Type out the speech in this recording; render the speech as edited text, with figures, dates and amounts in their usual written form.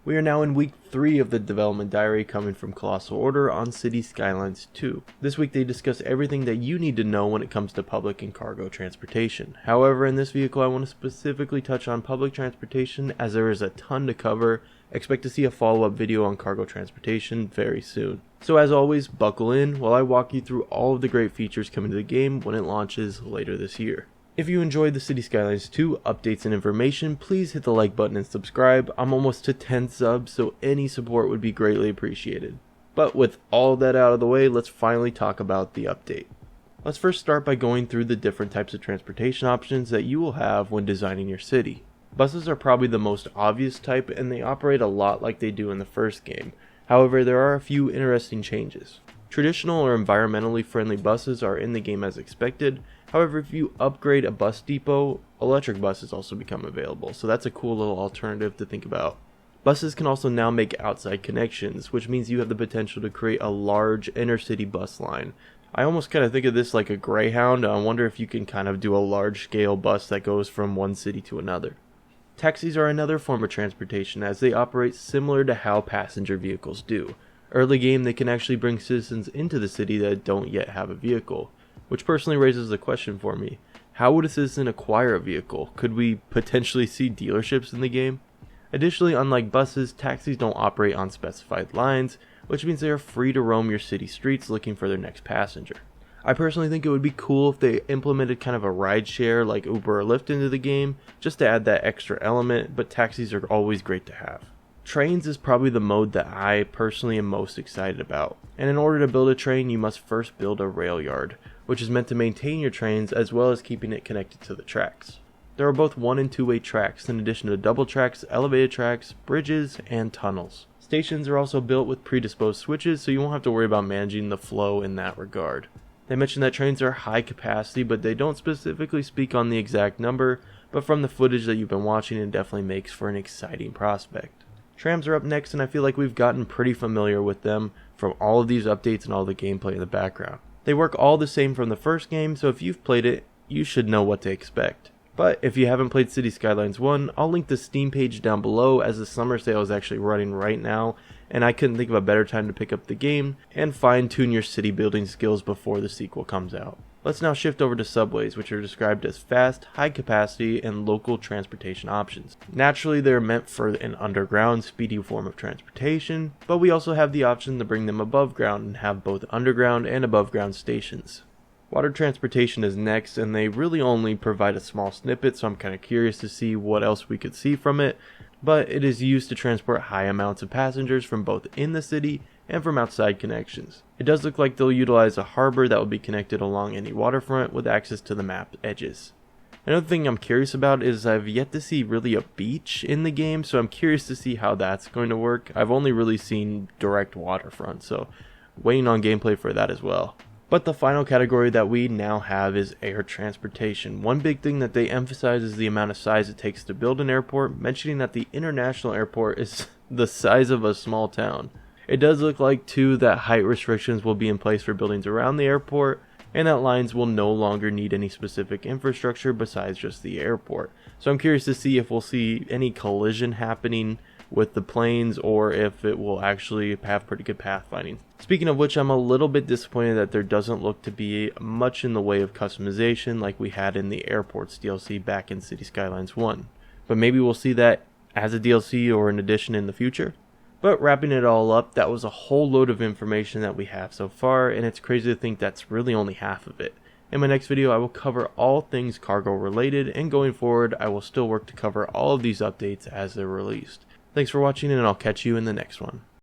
We are now in week 3 of the development diary coming from Colossal Order on Cities Skylines 2. This week they discuss everything that you need to know when it comes to public and cargo transportation. However, in this vehicle I want to specifically touch on public transportation as there is a ton to cover. Expect to see a follow-up video on cargo transportation very soon. So as always, buckle in while I walk you through all of the great features coming to the game when it launches later this year. If you enjoyed the Cities Skylines 2 updates and information, please hit the like button and subscribe. I'm almost to 10 subs, so any support would be greatly appreciated. But with all that out of the way, let's finally talk about the update. Let's first start by going through the different types of transportation options that you will have when designing your city. Buses are probably the most obvious type, and they operate a lot like they do in the first game. However, there are a few interesting changes. Traditional or environmentally friendly buses are in the game as expected. However, if you upgrade a bus depot, electric buses also become available, so that's a cool little alternative to think about. Buses can also now make outside connections, which means you have the potential to create a large inner-city bus line. I almost kind of think of this like a Greyhound. I wonder if you can kind of do a large-scale bus that goes from one city to another. Taxis are another form of transportation as they operate similar to how passenger vehicles do. Early game, they can actually bring citizens into the city that don't yet have a vehicle, which personally raises a question for me. How would a citizen acquire a vehicle? Could we potentially see dealerships in the game? Additionally, unlike buses, taxis don't operate on specified lines, which means they are free to roam your city streets looking for their next passenger. I personally think it would be cool if they implemented kind of a ride share like Uber or Lyft into the game, just to add that extra element, but taxis are always great to have. Trains is probably the mode that I personally am most excited about, and in order to build a train you must first build a rail yard, which is meant to maintain your trains as well as keeping it connected to the tracks. There are both 1- and 2-way tracks in addition to double tracks, elevated tracks, bridges, and tunnels. Stations are also built with predisposed switches, so you won't have to worry about managing the flow in that regard. They mention that trains are high capacity, but they don't specifically speak on the exact number, but from the footage that you've been watching it definitely makes for an exciting prospect. Trams are up next, and I feel like we've gotten pretty familiar with them from all of these updates and all the gameplay in the background. They work all the same from the first game, so if you've played it, you should know what to expect. But if you haven't played Cities Skylines 1, I'll link the Steam page down below as the summer sale is actually running right now, and I couldn't think of a better time to pick up the game and fine-tune your city building skills before the sequel comes out. Let's now shift over to subways, which are described as fast, high capacity, and local transportation options. Naturally, they're meant for an underground, speedy form of transportation, but we also have the option to bring them above ground and have both underground and above ground stations. Water transportation is next, and they really only provide a small snippet, so I'm kind of curious to see what else we could see from it, but it is used to transport high amounts of passengers from both in the city and from outside connections. It does look like they'll utilize a harbor that will be connected along any waterfront with access to the map edges. Another thing I'm curious about is I've yet to see really a beach in the game, so I'm curious to see how that's going to work. I've only really seen direct waterfront, so waiting on gameplay for that as well. But the final category that we now have is air transportation. One big thing that they emphasize is the amount of size it takes to build an airport, mentioning that the international airport is the size of a small town. It does look like too that height restrictions will be in place for buildings around the airport, and that lines will no longer need any specific infrastructure besides just the airport. So I'm curious to see if we'll see any collision happening with the planes or if it will actually have pretty good pathfinding. Speaking of which, I'm a little bit disappointed that there doesn't look to be much in the way of customization like we had in the airports DLC back in Cities Skylines 1. But maybe we'll see that as a DLC or an addition in the future. But wrapping it all up, that was a whole load of information that we have so far, and it's crazy to think that's really only half of it. In my next video, I will cover all things cargo related, and going forward, I will still work to cover all of these updates as they're released. Thanks for watching, and I'll catch you in the next one.